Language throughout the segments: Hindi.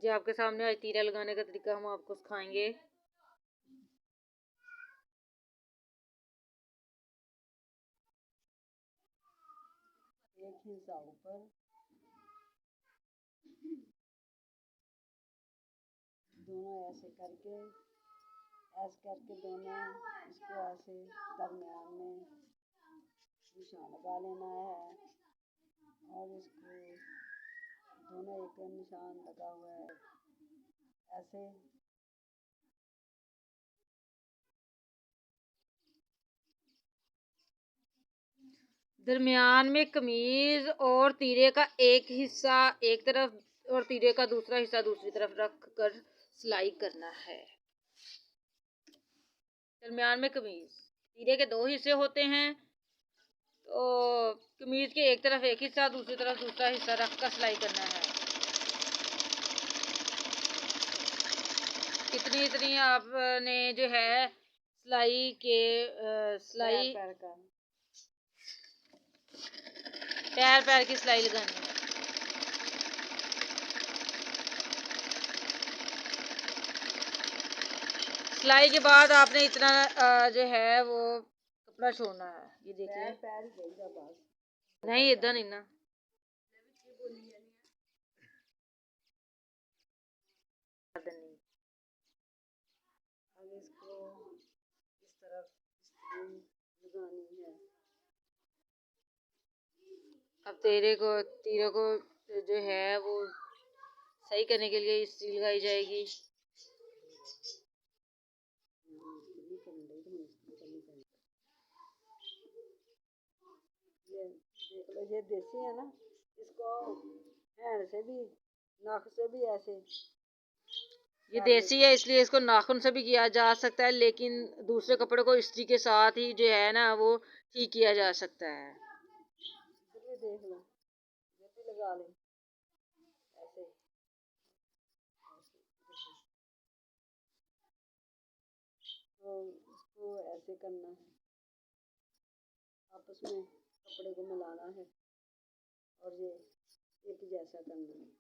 जी आपके सामने आज तीरा लगाने का तरीका हम आपको सिखाएंगे। एक हिस्सा ऊपर, दोनों ऐसे करके दोनों इसको ऐसे दरमियान में निशान लगा लेना है और इसको दोनों एक निशान लगा हुआ है ऐसे। दरमियान में कमीज और तीरे का एक हिस्सा एक तरफ और तीरे का दूसरा हिस्सा दूसरी तरफ रख कर सिलाई करना है। दरमियान में कमीज, तीरे के दो हिस्से होते हैं, तो कमीज के एक तरफ एक हिस्सा दूसरी तरफ दूसरा हिस्सा रख कर सिलाई करना है। इतनी आपने जो है सिलाई पैर की सिलाई लगानी है। सिलाई के बाद आपने इतना जो है वो कपड़ा छोड़ना है। ये देखिए, नहीं इधर नहीं ना, अब इसको इस तरफ लगानी है। अब तीरे को जो है वो सही करने के लिए स्त्री लगाई जाएगी। ये देख लो, ये देसी है ना, इसको हैंड से भी नाक से भी ऐसे। ये देसी है इसलिए इसको नाखून से भी किया जा सकता है, लेकिन दूसरे कपड़े को इस्त्री के साथ ही जो है ना वो ठीक किया जा सकता है। देख लो, ये भी लगा ले ऐसे। तो इसको ऐसे करना है, आपस में कपड़े को मिलाना है और ये एक जैसा करना है।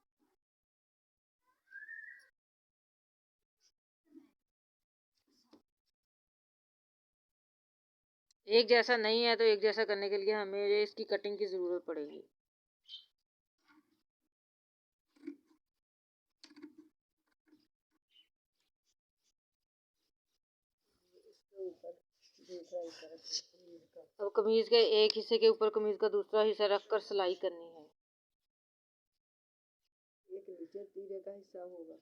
एक जैसा नहीं है तो एक जैसा करने के लिए हमें इसकी कटिंग की जरूरत पड़ेगी। अब कमीज के एक हिस्से के ऊपर कमीज का दूसरा हिस्सा रखकर सिलाई करनी है। एक नीचे तीरे का हिस्सा होगा,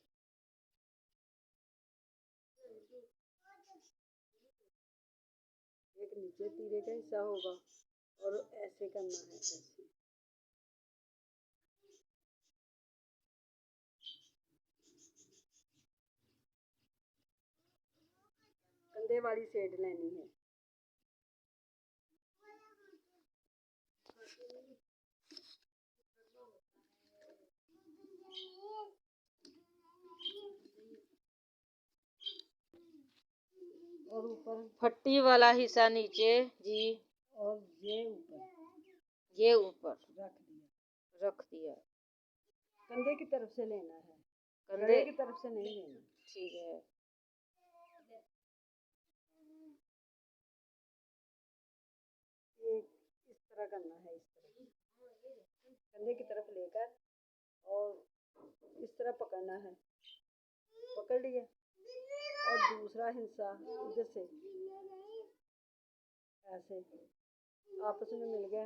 एक नीचे तीरे का हिस्सा होगा और ऐसे करना है ऐसे। कंधे वाली सेट लेनी है। और ऊपर फट्टी वाला हिस्सा नीचे जी, और ये ऊपर रख दिया। कंधे की तरफ से लेना है, कंधे की तरफ से नहीं लेना। ठीक है। ये इस तरह करना है, इस तरह कंधे की तरफ लेकर और इस तरह पकड़ना है, पकड़ लिया और दूसरा हिस्सा इधर से ऐसे आपस में मिल गया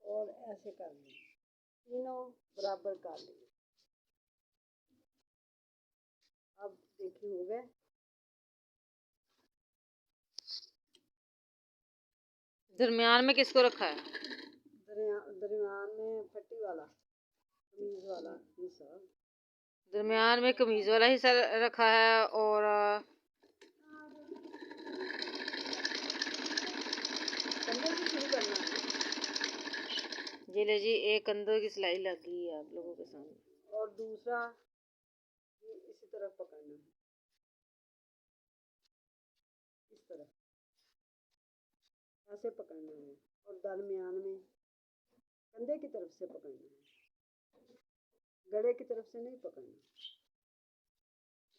और ऐसे कर लिया, तीनों बराबर कर लिए। अब देखिए हो गए। दरमियान में किसको रखा है? दरमियान में फट्टी वाला कमीज वाला हिस्सा, दरमियान में कमीज वाला हिस्सा रखा है और कंधे से शुरू करना है। जी ले जी, एक कंधों की सिलाई लग गई है आप लोगों के सामने और दूसरा इसी तरफ पकड़ना है, इस तरफ ऐसे पकड़ना है और दरमियान में कंधे की तरफ से पकड़ना है। गले की तरफ से नहीं पकड़ना,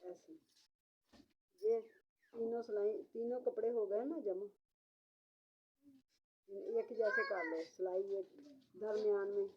ऐसे। ये तीनों सिलाई, तीनों कपड़े हो गए ना जमा, एक जैसे कर लो सिलाई, एक दरमियान में।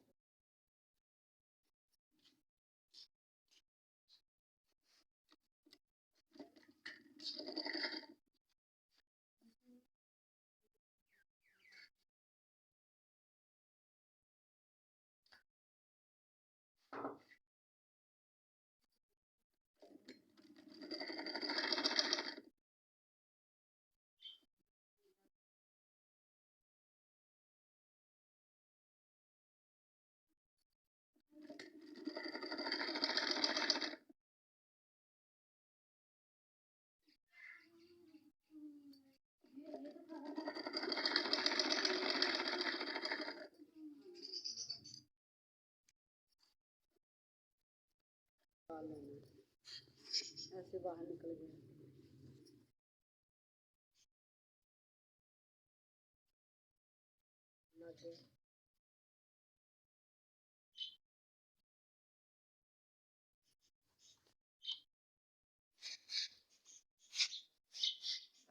निकाल लेना, ऐसे बाहर निकल गया। लगे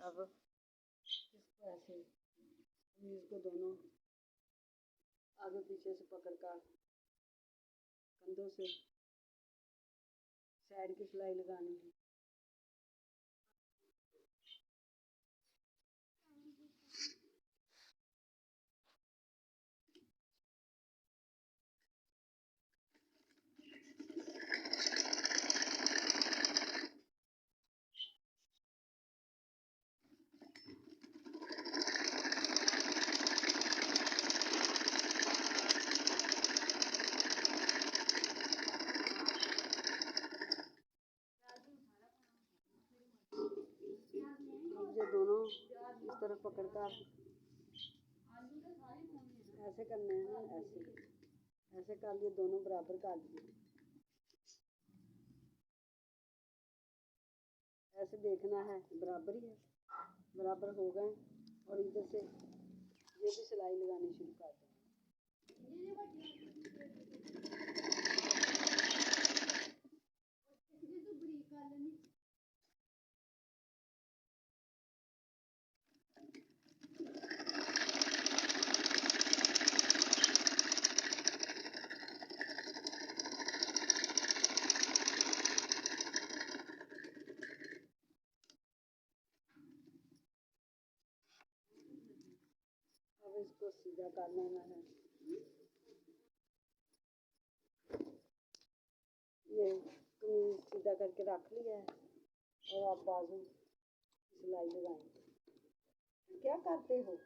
अब इसको ऐसे कमीज को दोनों आगे पीछे से पकड़ कर कंधों से साइड की सिलाई लगानी है। अब ये दोनों इस तरफ पकड़ कर ऐसे करने हैं, ऐसे ऐसे कर लिए, दोनों बराबर कर दिए। ऐसे देखना है बराबर ही है, बराबर हो गए, और इधर से ये भी सिलाई लगानी शुरू कर दें। अब इसको सीधा कर लेना है। ये कमीज सीधा करके रख लिया है, और आप बाजू सिलाई लगाएंगे। क्या करते हो?